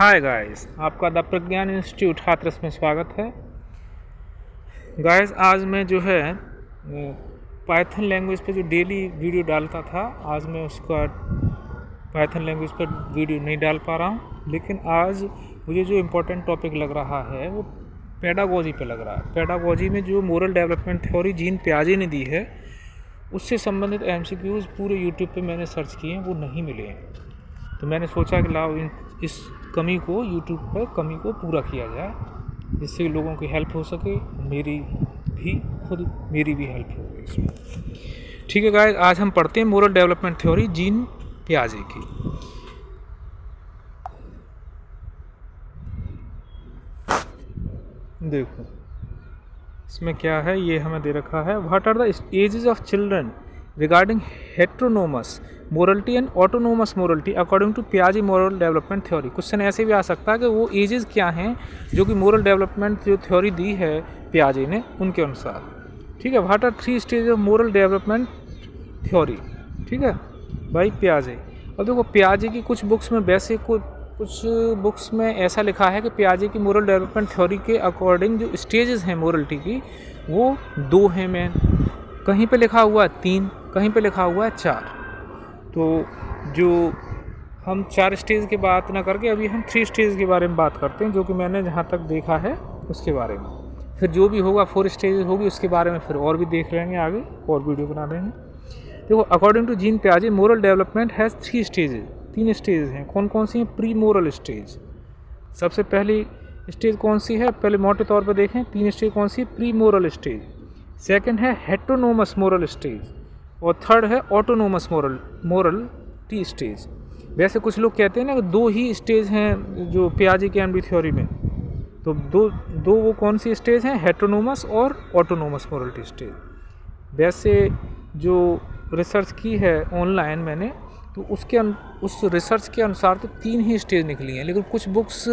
Hi guys, आपका the Pragyan institute Hathras में स्वागत है। गाइस, आज मैं जो है पाइथन लैंग्वेज पे जो डेली वीडियो डालता था, आज मैं उसका पाइथन लैंग्वेज पर वीडियो नहीं डाल पा रहा हूँ। लेकिन आज मुझे जो इम्पोर्टेंट टॉपिक लग रहा है वो पेडागोजी पे लग रहा है। पेडागोजी में जो मोरल डेवलपमेंट थ्योरी जीन पियाजे ने दी है, उससे संबंधित एमसीक्यूज़ पूरे यूट्यूब पे मैंने सर्च किए हैं, वो नहीं मिले हैं। तो मैंने सोचा कि लाओ इस कमी को यूट्यूब पर कमी को पूरा किया जाए, जिससे लोगों की हेल्प हो सके, मेरी भी हेल्प होगी इसमें। ठीक है गाइस, आज हम पढ़ते हैं मोरल डेवलपमेंट थ्योरी जीन पियाजे की। देखो इसमें क्या है, ये हमें दे रखा है, what are the ages of children regarding heteronomous morality and autonomous morality according to पियाजे मोरल डेवलपमेंट थ्योरी। क्वेश्चन ऐसे भी आ सकता है कि वो एजेस क्या हैं जो कि मोरल डेवलपमेंट जो थ्योरी दी है पियाजे ने, उनके अनुसार। ठीक है, what are 3 stage of moral development theory, ठीक है भाई, पियाजे। अब देखो, पियाजे की कुछ बुक्स में वैसे कुछ बुक्स में ऐसा लिखा है कि पियाजे की मोरल डेवलपमेंट थ्योरी के अकॉर्डिंग जो स्टेजेस हैं मोरलिटी की, वो 2 हैं मेन। कहीं पे लिखा हुआ है 3, कहीं पे लिखा हुआ है 4। तो जो हम 4 स्टेज की बात ना करके अभी हम 3 स्टेज के बारे में बात करते हैं, जो कि मैंने जहाँ तक देखा है उसके बारे में। फिर जो भी होगा 4 स्टेज होगी, उसके बारे में फिर और भी देख लेंगे, आगे और वीडियो बना देंगे। देखो, अकॉर्डिंग टू जीन पियाजे moral development has 3 stages, 3 stage हैं। कौन कौन सी हैं? प्री मोरल स्टेज, सबसे पहली स्टेज कौन सी है, पहले मोटे तौर पर देखें। 3 स्टेज कौन सी है? प्री मोरल स्टेज, सेकंड है हेट्रोनोमस मोरल स्टेज, और थर्ड है ऑटोनोमस मोरलिटी स्टेज। वैसे कुछ लोग कहते हैं ना कि 2 ही स्टेज हैं जो पियाजे की एमडी थ्योरी में, तो दो वो कौन सी स्टेज हैं? हेट्रोनोमस और ऑटोनोमस मोरलिटी स्टेज। वैसे जो रिसर्च की है ऑनलाइन मैंने, तो उस रिसर्च के अनुसार तो 3 ही स्टेज निकली हैं, लेकिन कुछ बुक्स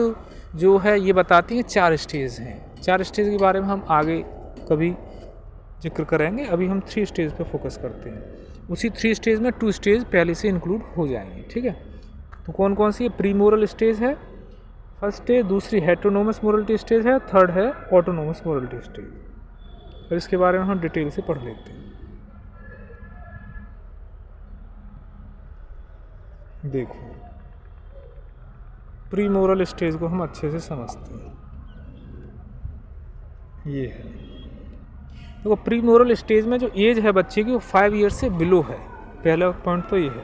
जो है ये बताती हैं 4 स्टेज हैं। 4 स्टेज के बारे में हम आगे कभी जिक्र करेंगे, अभी हम 3 स्टेज पे फोकस करते हैं। उसी 3 स्टेज में 2 स्टेज पहले से इंक्लूड हो जाएंगे, ठीक है। तो कौन कौन सी है? प्री मोरल स्टेज है फर्स्ट स्टेज, दूसरी हेट्रोनोमस मोरलिटी स्टेज है, थर्ड है ऑटोनोमस मोरलिटी स्टेज। और इसके बारे में हम डिटेल से पढ़ लेते हैं। देखो, प्री मोरल स्टेज को हम अच्छे से समझते हैं। ये है, देखो, प्री मोरल स्टेज में जो एज है बच्चे की वो 5 ईयर से बिलो है। पहला पॉइंट तो ये है।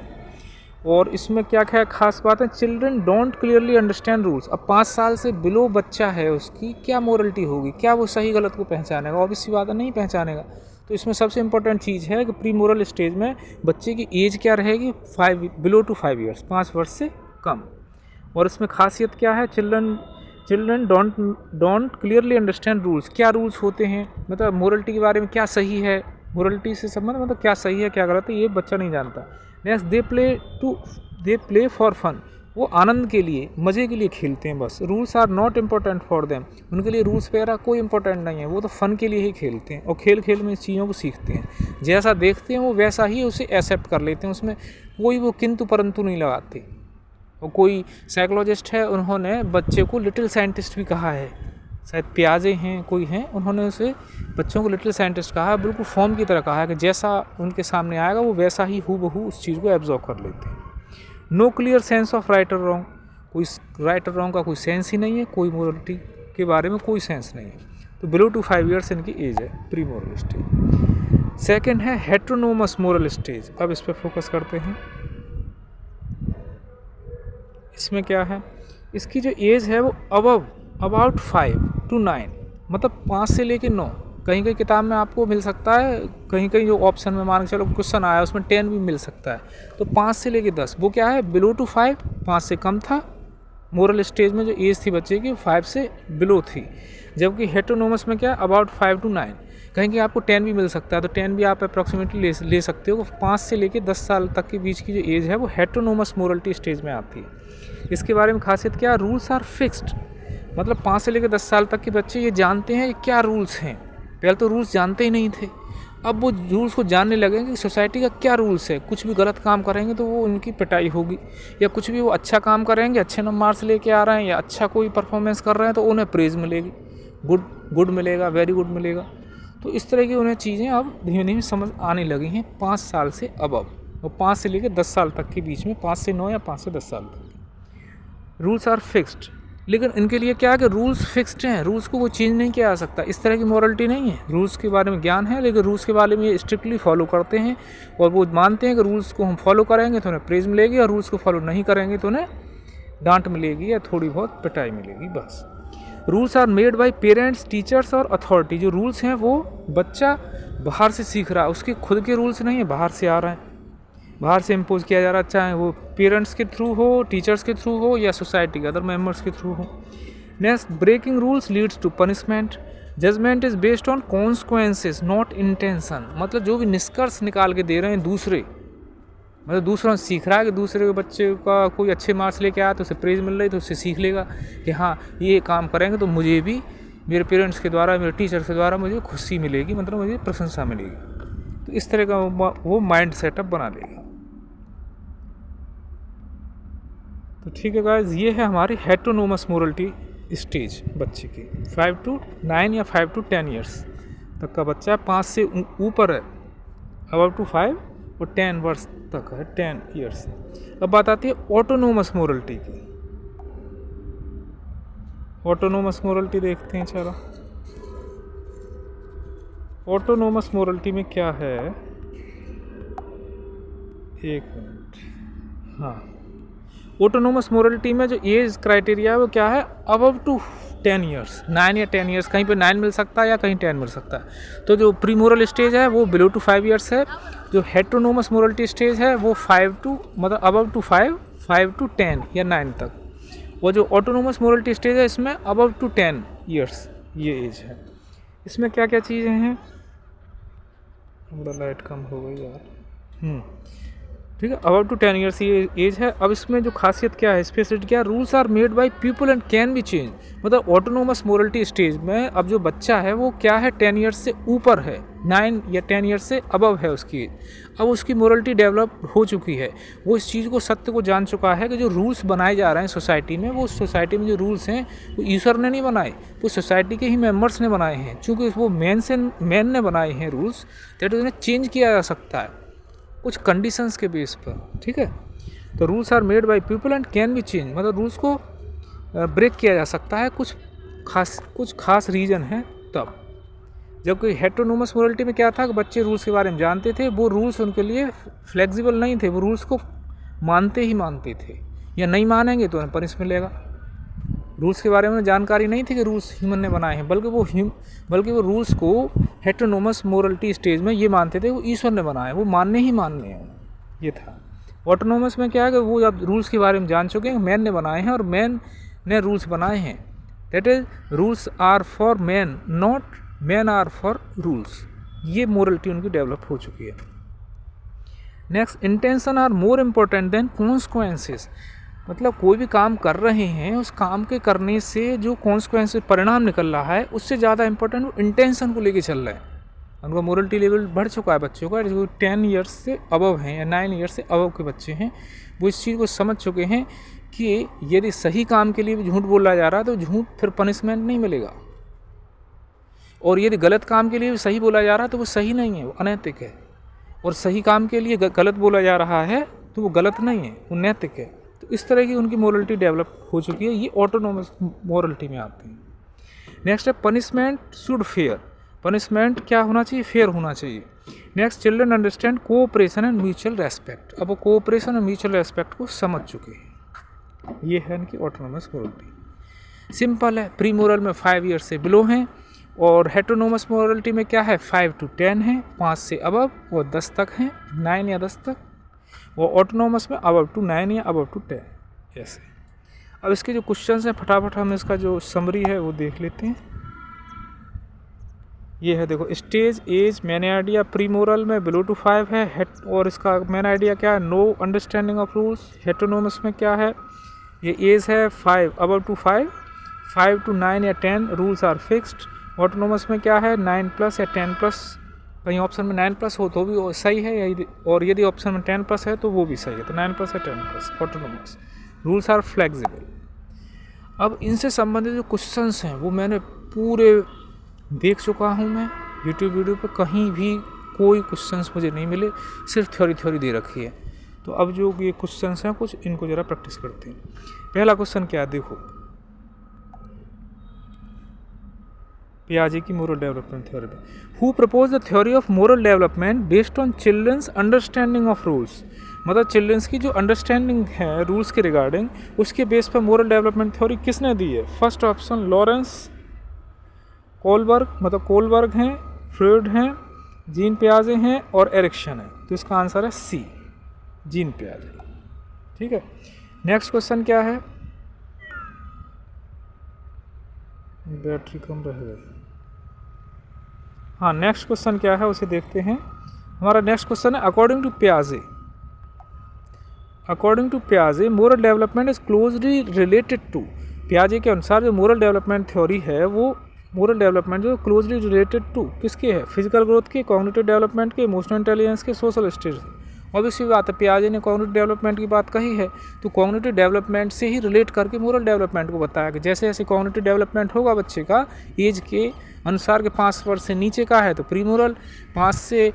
और इसमें क्या क्या खास बात है? Children don't clearly understand rules. अब 5 साल से बिलो बच्चा है, उसकी क्या मोरलिटी होगी? क्या वो सही गलत को पहचानेगा? ऑब्वियस सी बात है, नहीं पहचानेगा। तो इसमें सबसे इंपॉर्टेंट चीज़ है कि प्री मोरल स्टेज में बच्चे की एज क्या रहेगी? बिलो टू 5 ईयर्स, 5 वर्ष से कम। और इसमें खासियत क्या है? Children don't clearly understand rules. क्या रूल्स होते हैं, मतलब मोरलिटी के बारे में क्या सही है, मोरलिटी से संबंध मतलब क्या सही है क्या गलत है, ये बच्चा नहीं जानता। Next, they play for fun. वो आनंद के लिए, मज़े के लिए खेलते हैं बस। Rules are not important for them. उनके लिए रूल्स वगैरह कोई इंपॉर्टेंट नहीं है, वो तो फ़न के लिए ही खेलते हैं, और खेल खेल में इस चीज़ों को सीखते हैं। जैसा देखते हैं वो वैसा ही उसे एक्सेप्ट कर लेते हैं, उसमें कोई वो किंतु परंतु नहीं लगाते। और कोई साइकोलॉजिस्ट है, उन्होंने बच्चे को लिटिल साइंटिस्ट भी कहा है, शायद पियाजे हैं कोई हैं, उन्होंने उसे बच्चों को लिटिल साइंटिस्ट कहा है। बिल्कुल फॉर्म की तरह कहा है कि जैसा उनके सामने आएगा वो वैसा ही हूबहू उस चीज़ को एब्जॉर्व कर लेते हैं। No clear sense of right और रॉन्ग। कोई राइट और रॉन्ग का कोई सेंस ही नहीं है, कोई मोरलिटी के बारे में कोई सेंस नहीं है। तो बिलो टू 5 ईयर्स इनकी एज है, प्री मोरल स्टेज। सेकेंड है हेट्रोनोमस मोरल स्टेज। अब इस पर फोकस करते हैं। इसमें क्या है? इसकी जो एज है वो अबाउट 5 to 9, मतलब 5 से लेके 9। कहीं कहीं किताब में आपको मिल सकता है, कहीं कहीं जो ऑप्शन में मान के चलो क्वेश्चन आया उसमें 10 भी मिल सकता है। तो 5 से लेके 10 वो क्या है? बिलो टू 5, 5 से कम था। मोरल स्टेज में जो एज थी बच्चे की 5 से बिलो थी। जबकि हेट्रोनोमस में क्या? About 5 to 9। कहीं कहीं आपको 10 भी मिल सकता है, तो 10 भी आप अप्रॉक्सीमेटली ले सकते हो। 5 से लेके 10 साल तक के बीच की जो एज है वो हेट्रोनोमस मोरलिटी स्टेज में आती है। इसके बारे में खासियत क्या? रूल्स आर फिक्स्ड, मतलब 5 से लेकर 10 साल तक के बच्चे ये जानते हैं कि क्या रूल्स हैं। पहले तो रूल्स जानते ही नहीं थे, अब वो रूल्स को जानने लगेंगे कि सोसाइटी का क्या रूल्स है। कुछ भी गलत काम करेंगे तो वो उनकी पिटाई होगी, या कुछ भी वो अच्छा काम करेंगे, अच्छे नंबर्स लेके आ रहे हैं या अच्छा कोई परफॉर्मेंस कर रहे हैं तो उन्हें प्रेज़ मिलेगी, गुड मिलेगा, वेरी गुड मिलेगा। तो इस तरह की उन्हें चीज़ें अब धीमे धीमे समझ आने लगी हैं 5 साल से अबव, और 5 से लेकर 10 साल तक के बीच में, 5 से 9 या 5 से 10 साल तक। रूल्स आर फिक्स्ड, लेकिन इनके लिए क्या है कि रूल्स फिक्स्ड हैं, रूल्स को कोई चेंज नहीं किया जा सकता। इस तरह की मॉरलिटी नहीं है। रूल्स के बारे में ज्ञान है, लेकिन रूल्स के बारे में ये स्ट्रिक्टली फॉलो करते हैं, और वो मानते हैं कि रूल्स को हम फॉलो करेंगे तो उन्हें प्रेज़ मिलेगी, और रूल्स को फॉलो नहीं करेंगे तो उन्हें डांट मिलेगी या थोड़ी बहुत पिटाई मिलेगी, बस। Rules are made by parents, teachers और अथॉरिटी। जो रूल्स हैं वो बच्चा बाहर से सीख रहा है, उसके खुद के रूल्स नहीं है, बाहर से आ रहा है, बाहर से इम्पोज किया जा रहा है, चाहे वो पेरेंट्स के थ्रू हो, टीचर्स के थ्रू हो, या सोसाइटी के अदर मेंबर्स के थ्रू हो। Next, breaking rules leads to punishment. Judgment is based on consequences not intention. मतलब जो भी निष्कर्ष निकाल के दे रहे हैं दूसरे, मतलब दूसरों से सीख रहा है कि दूसरे के बच्चे का कोई अच्छे मार्क्स लेके आया तो उसे प्रेज मिल रही, तो उससे सीख लेगा कि हाँ ये काम करेंगे तो मुझे भी मेरे पेरेंट्स के द्वारा, मेरे टीचर के द्वारा मुझे खुशी मिलेगी, मतलब मुझे प्रशंसा मिलेगी। तो इस तरह का वो माइंड सेटअप बना लेगा। तो ठीक है गाइस, ये है हमारी हेटेरोनोमस मोरलिटी स्टेज बच्चे की। 5 to 9 या 5 to 10 ईयर्स तक का बच्चा, 5 से ऊपर है अबव टू 5, और 10 वर्ष तक है 10 ईयर्स। अब बात आती है ऑटोनोमस मोरलिटी की। ऑटोनोमस मोरलिटी देखते हैं, चलो। ऑटोनोमस मोरलिटी में क्या है, एक मिनट, हाँ। ऑटोनोमस मोरलिटी में जो एज क्राइटेरिया है वो क्या है, अबव टू 10 ईयर्स, 9 या 10 ईयर्स, कहीं पे 9 मिल सकता है या कहीं 10 मिल सकता है। तो जो प्री मोरल स्टेज है वो बिलो टू 5 ईयर्स है। जो हेटेरोनोमस मोरलिटी स्टेज है वो 5 टू, मतलब अबव टू 5 टू 10 या 9 तक। वो जो ऑटोनोमस मोरलिटी स्टेज है इसमें अबव टू 10 ईयर्स ये एज है। इसमें क्या क्या चीज़ें हैं, थोड़ा लाइट कम हो गई यार, ठीक है। अबाउट टू 10 ईयर्स ये एज है। अब इसमें जो खासियत क्या है, स्पेसिफिक क्या है, rules are made by people and can be change. मतलब ऑटोनोमस मोरलिटी स्टेज में अब जो बच्चा है वो क्या है, 10 ईयर्स से ऊपर है, 9 या 10 ईयर्स से अबव है उसकी एज। अब उसकी मोरलिटी डेवलप हो चुकी है, वो इस चीज़ को, सत्य को जान चुका है कि जो रूल्स बनाए जा रहे हैं सोसाइटी में, वो सोसाइटी में जो रूल्स हैं वो ईश्वर ने नहीं बनाए, वो सोसाइटी के ही मेम्बर्स ने बनाए हैं। चूँकि वो मैन ने बनाए हैं रूल्स, दैट उन्हें चेंज किया जा सकता है कुछ कंडीशंस के बेस पर, ठीक है। तो rules are made by people and can be change, मतलब रूल्स को ब्रेक किया जा सकता है कुछ खास रीज़न है तब। जबकि हेटेरोनोमस मोरलिटी में क्या था कि बच्चे रूल्स के बारे में जानते थे, वो रूल्स उनके लिए फ्लेक्सिबल नहीं थे, वो रूल्स को मानते थे, या नहीं मानेंगे तो उन्हें पनिश मिलेगा। रूल्स के बारे में जानकारी नहीं थी कि रूल्स ह्यूमन ने बनाए हैं, बल्कि वो रूल्स को हेटेरोनोमस मोरलिटी स्टेज में ये मानते थे वो ईश्वर ने बनाए, वो मानने हैं, ये था। ऑटोनोमस में क्या है कि वो अब रूल्स के बारे में जान चुके हैं, मैन ने बनाए हैं और मैन ने रूल्स बनाए हैं, that is rules are for man, not man are for rules. ये मोरलिटी उनकी डेवलप हो चुकी है। Next, intention are more important than consequences. मतलब कोई भी काम कर रहे हैं, उस काम के करने से जो कॉन्सिक्वेंस परिणाम निकल रहा है उससे ज़्यादा इंपॉर्टेंट वो इंटेंशन को लेके चल रहा है। उनका मोरलिटी लेवल बढ़ चुका है बच्चों का, जो 10 ईयर्स से अबव हैं या 9 ईयर्स से अबव के बच्चे हैं, वो इस चीज़ को समझ चुके हैं कि यदि सही काम के लिए भी झूठ बोला जा रहा है तो झूठ फिर पनिशमेंट नहीं मिलेगा, और यदि गलत काम के लिए भी सही बोला जा रहा है तो वो सही नहीं है, वो अनैतिक है। और सही काम के लिए गलत बोला जा रहा है तो वो गलत नहीं है, वो नैतिक है। तो इस तरह की उनकी मोरलिटी डेवलप हो चुकी है, ये ऑटोनोमस मोरलिटी में आती है। नेक्स्ट है पनिशमेंट शुड फेयर। पनिशमेंट क्या होना चाहिए, फेयर होना चाहिए। Next, children understand cooperation and mutual respect. अब वो कोऑपरेशन और म्यूचुअल रेस्पेक्ट को समझ चुके हैं, ये है इनकी ऑटोनोमस मोरलिटी। सिंपल है, प्री मोरल में 5 ईयर्स से बिलो हैं, और हेटेरोनोमस मोरलिटी में क्या है 5 to 10 है, 5 से अबव और 10 तक हैं, 9 या 10 तक। वो ऑटोनोमस में अबव टू 9 या अबव टू 10 ऐसे। अब इसके जो क्वेश्चंस हैं फटाफट हम इसका जो समरी है वो देख लेते हैं। ये है, देखो, stage as main idea pre moral में बिलो टू 5 है, और इसका मैन आइडिया क्या है, no understanding of rules. Heteronomous में क्या है, ये एज है 5 अबव टू 5 to 9 या 10 रूल्स आर फिक्स्ड। ऑटोनोमस में क्या है 9 प्लस या 10 प्लस कहीं ऑप्शन में 9+ हो तो भी सही है, और यदि ऑप्शन में 10+ है तो वो भी सही है। तो 9+ है 10+, ऑटोनोमस। Rules are flexible. अब इनसे संबंधित जो क्वेश्चंस हैं वो मैंने पूरे देख चुका हूँ मैं यूट्यूब वीडियो पे, कहीं भी कोई क्वेश्चंस मुझे नहीं मिले, सिर्फ थ्योरी दे रखी है। तो अब जो ये क्वेश्चंस हैं कुछ, इनको ज़रा प्रैक्टिस करते हैं। पहला क्वेश्चन क्या है, देखो, पियाजे की मोरल डेवलपमेंट थ्योरी में, who propose the theory of moral development based on children's understanding of rules. मतलब चिल्ड्रंस की जो अंडरस्टैंडिंग है रूल्स के रिगार्डिंग, उसके बेस पर मोरल डेवलपमेंट थ्योरी किसने दी है? फर्स्ट ऑप्शन लॉरेंस कोलबर्ग, मतलब कोलबर्ग हैं, फ्रॉइड हैं, जीन पियाजे हैं और एरिक्सन है। तो इसका आंसर है सी, जीन पियाजे। ठीक है, नेक्स्ट क्वेश्चन क्या है? बैटरी कम रह गई। हाँ, नेक्स्ट क्वेश्चन क्या है उसे देखते हैं। हमारा नेक्स्ट क्वेश्चन है, अकॉर्डिंग टू पियाजे moral development is closely related to. पियाजे के अनुसार जो मोरल डेवलपमेंट थ्योरी है वो मोरल डेवलपमेंट जो क्लोजली रिलेटेड टू किसके है? फिजिकल ग्रोथ के, कॉग्निटिव डेवलपमेंट के, इमोशनल इंटेलिजेंस के, सोशल स्टेज। ऑब्वियसली बात है, पियाजे ने कॉग्निटिव डेवलपमेंट की बात कही है, तो कॉग्निटिव डेवलपमेंट से ही रिलेट करके मोरल डेवलपमेंट को बताया कि जैसे जैसे कॉग्निटिव डेवलपमेंट होगा बच्चे का एज के अनुसार के 5 वर्ष से नीचे का है तो प्री मोरल, 5 से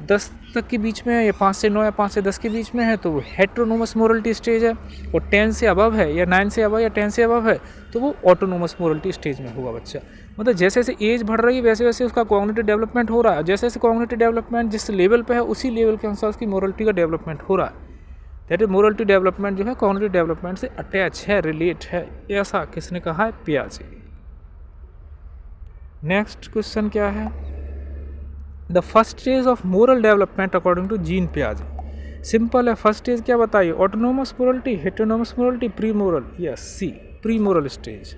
10 तक के बीच में है, या 5 से 9 या 5 से 10 के बीच में है तो वो हेट्रोनोमस मोरलिटी स्टेज है, और 10 से अबव है या 9 से अबव या 10 से अबव है तो वो ऑटोनोमस मोरलिटी स्टेज में होगा बच्चा। मतलब जैसे जैसे एज बढ़ रही है वैसे वैसे उसका कॉग्निटिव डेवलपमेंट हो रहा है, जैसे जैसे कॉग्निटिव डेवलपमेंट जिस लेवल पे है उसी लेवल के अनुसार उसकी मोरलिटी का डेवलपमेंट हो रहा है। दैट इज मोरलिटी डेवलपमेंट जो है कॉग्निटिव डेवलपमेंट से अटैच है, रिलेट है, ऐसा किसने कहा है? पियाजे। नेक्स्ट क्वेश्चन क्या है? The first stage of moral development according to Jean पियाजे। सिंपल है, फर्स्ट स्टेज क्या बताइए? Autonomous morality, heteronomous morality, pre moral. Yes, C, pre moral stage.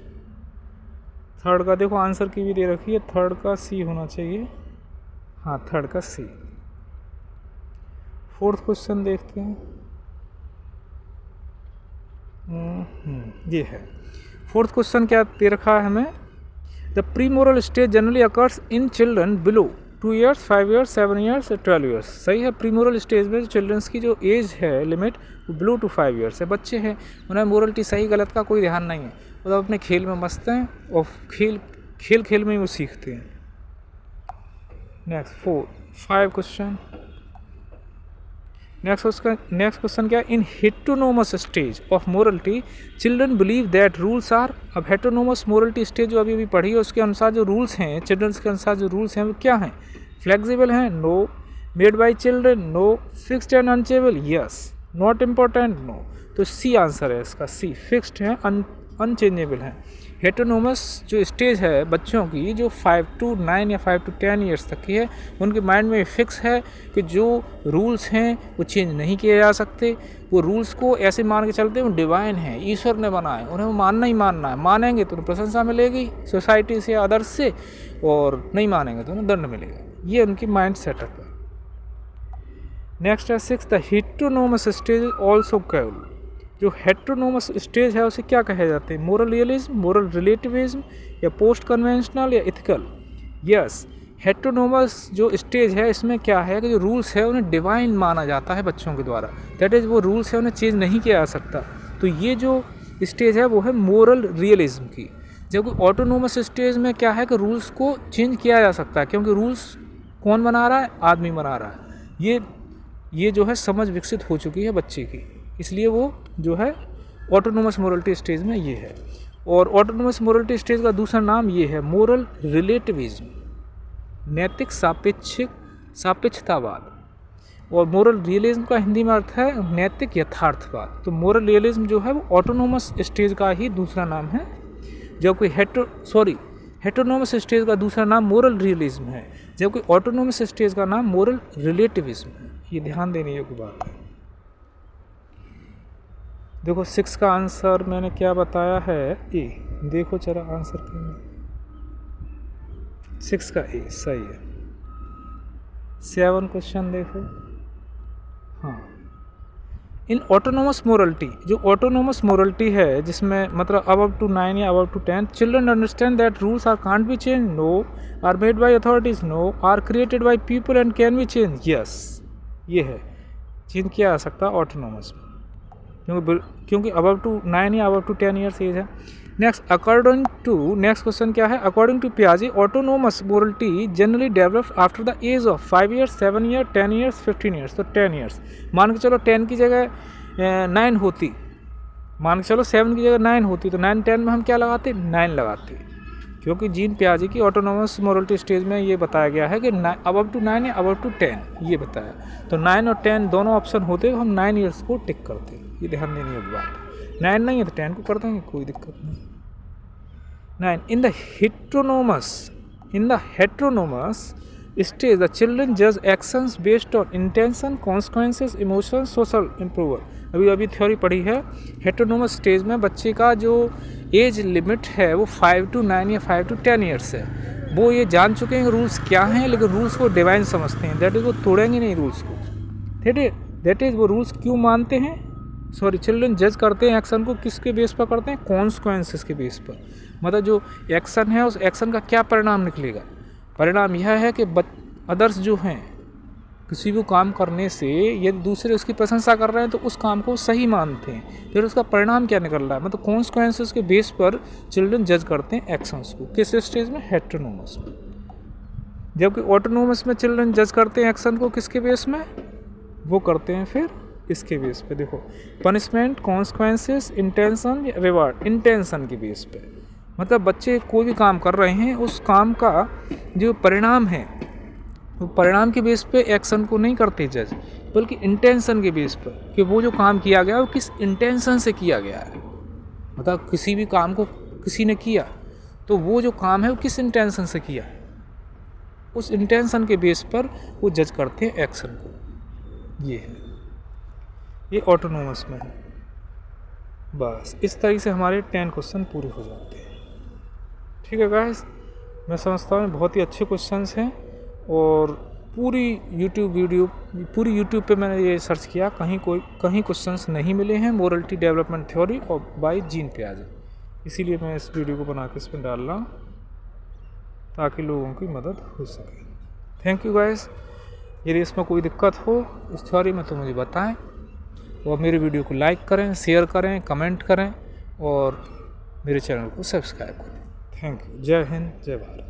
Third का देखो आंसर की भी दे रखी है, थर्ड का सी होना चाहिए। हाँ, थर्ड का सी। फोर्थ क्वेश्चन देखते हैं। ये है फोर्थ क्वेश्चन, क्या दे रखा है हमें? The pre moral stage generally occurs in children below 2 years, 5 years, 7 years, 12 years। सही है, प्री मोरल स्टेज में चिल्ड्रंस की जो एज है लिमिट वो बिलो टू 5 years है। बच्चे हैं, उन्हें मोरलिटी सही गलत का कोई ध्यान नहीं है, वो अपने खेल में मस्त हैं और खेल में ही वो सीखते हैं। Next 5 question. नेक्स्ट क्वेश्चन क्या? In heteronomous stage of morality children believe that rules are. अब हेटेरोनोमस मोरलिटी स्टेज जो अभी पढ़ी है उसके अनुसार जो रूल्स हैं, चिल्ड्रंस के अनुसार जो रूल्स हैं वो क्या हैं? फ्लेक्सिबल हैं? No. Made by children? No. Fixed and unchangeable? Yes. Not important? No. तो सी आंसर है इसका, सी, फिक्स्ड है, अनचेंजेबल है। हेटेरोनोमस जो स्टेज है बच्चों की जो 5 to 9 या 5 to 10 ईयर्स तक की है, उनके माइंड में फिक्स है कि जो रूल्स हैं वो चेंज नहीं किए जा सकते। वो रूल्स को ऐसे मान के चलते हैं वो डिवाइन है, ईश्वर ने बनाए, उन्हें वो मानना ही मानना है। मानेंगे तो उन्हें प्रशंसा मिलेगी सोसाइटी से, अदर्स से, और नहीं मानेंगे तो उन्हें दंड मिलेगा। ये उनकी माइंड सेटअप है। नेक्स्ट है 6, the heteronomous stage is also called. जो हेटेरोनोमस स्टेज है उसे क्या कहे जाते हैं? मोरल रियलिज्म, मोरल रिलेटिविज्म, या पोस्ट कन्वेंशनल, या इथिकल। यस, हेटेरोनोमस जो स्टेज है इसमें क्या है कि जो रूल्स है उन्हें डिवाइन माना जाता है बच्चों के द्वारा। दैट इज़ वो रूल्स है उन्हें चेंज नहीं किया जा सकता। तो ये जो स्टेज है वो है मोरल रियलिज्म की। जबकि ऑटोनोमस स्टेज में क्या है कि रूल्स को चेंज किया जा सकता है, क्योंकि रूल्स कौन बना रहा है? आदमी बना रहा है। ये जो है समझ विकसित हो चुकी है बच्चे की, इसलिए वो जो है ऑटोनोमस मोरलिटी स्टेज में ये है। और ऑटोनोमस मोरलिटी स्टेज का दूसरा नाम ये है मोरल रिलेटिविज्म, नैतिक सापेक्षतावाद। और मोरल रियलिज्म का हिंदी में अर्थ है नैतिक यथार्थवाद। तो मोरल रियलिज्म जो है वो ऑटोनोमस स्टेज का ही दूसरा नाम है, जबकि हेटेरोनोमस स्टेज का दूसरा नाम मोरल रियलिज्म है, जबकि ऑटोनोमस स्टेज का नाम मोरल रिलेटिविज्म है। ये ध्यान देने योग्य बात है। देखो 6 का आंसर मैंने क्या बताया है? ए। देखो जरा आंसर क्या है। 6 का ए सही है। 7 क्वेश्चन देखो। हाँ, इन ऑटोनोमस मोरलिटी, जो ऑटोनोमस मोरलिटी है जिसमें मतलब अबव टू 9 या above to 10, children understand that rules are can't be change, no, are made by authorities, no, are created by people and can be change, yes. ये है change किया जा सकता है ऑटोनोमस में, क्योंकि अबव टू 9 या अबव टू 10 ईयर्स एज है। Next according to, next question क्या है, अकॉर्डिंग टू पियाजे autonomous morality generally developed after the age of 5 years, 7 year, 10 years, 15 years. तो 10 ईयर्स, मान के चलो 10 की जगह 9 होती, मान के चलो 7 की जगह 9 होती, तो 9 10 में हम क्या लगाते, 9 लगाते, क्योंकि जीन पियाजे की ऑटोनोमस मोरलिटी स्टेज में ये बताया गया है कि अबव टू 9 या अबव टू 10 ये बताया, तो 9 और 10 दोनों ऑप्शन होते, हम 9 ईयर्स को टिक करते, ये ध्यान देने की बात है। 9 नहीं है तो 10 को कर देंगे, कोई दिक्कत नहीं। 9 in the heteronomous stage the children जज actions based on intention, consequences, emotion, social improver. अभी थ्योरी पढ़ी है, हेट्रोनोमस स्टेज में बच्चे का जो एज लिमिट है वो 5 to 9 या 5 to 10 ईयर्स है। वो ये जान चुके हैं रूल्स क्या हैं, लेकिन रूल्स को डिवाइन समझते हैं, दैट इज़ वो तोड़ेंगे नहीं रूल्स को, दैट इज़ वो रूल्स क्यों मानते हैं, सॉरी चिल्ड्रन जज करते हैं एक्शन को किसके बेस पर करते हैं, कॉन्सिक्वेंसेस के बेस पर, मतलब जो एक्शन है उस एक्शन का क्या परिणाम निकलेगा। परिणाम यह है कि अदर्स जो हैं किसी भी काम करने से यदि दूसरे उसकी प्रशंसा कर रहे हैं तो उस काम को सही मानते हैं, फिर उसका परिणाम क्या निकल रहा है, मतलब कॉन्सिक्वेंसेस के बेस पर चिल्ड्रन जज करते हैं एक्शंस को। किस स्टेज में, हेट्रोनोमस में। जबकि ऑटोनोमस में चिल्ड्रन जज करते हैं एक्शन को किसके बेस में, वो करते हैं फिर इसके बेस पे, देखो punishment, consequences, intention, reward, intention के बेस पे, मतलब बच्चे कोई भी काम कर रहे हैं उस काम का जो परिणाम है वो परिणाम के बेस पे एक्शन को नहीं करते जज, बल्कि इंटेंशन के बेस पर कि वो जो काम किया गया वो किस इंटेंशन से किया गया है, मतलब किसी भी काम को किसी ने किया तो वो जो काम है वो किस इंटेंशन से किया, उस इंटेंशन के बेस पर वो जज करते हैं एक्शन को। ये है, ये ऑटोनोमस में है। बस इस तरीके से हमारे 10 क्वेश्चन पूरे हो जाते हैं। ठीक है गाइस, मैं समझता हूँ बहुत ही अच्छे क्वेश्चंस हैं, और पूरी यूट्यूब पे मैंने ये सर्च किया, कहीं क्वेश्चंस नहीं मिले हैं मोरलिटी डेवलपमेंट थ्योरी और बाय जीन पियाजे, इसीलिए मैं इस वीडियो को बना के इसमें डाल रहा हूँ ताकि लोगों की मदद हो सके। थैंक यू गाइस, यदि इसमें कोई दिक्कत हो इस थ्योरी में तो मुझे बताएं, और मेरे वीडियो को लाइक करें, शेयर करें, कमेंट करें और मेरे चैनल को सब्सक्राइब करें। Thank you. जय हिंद, जय भारत।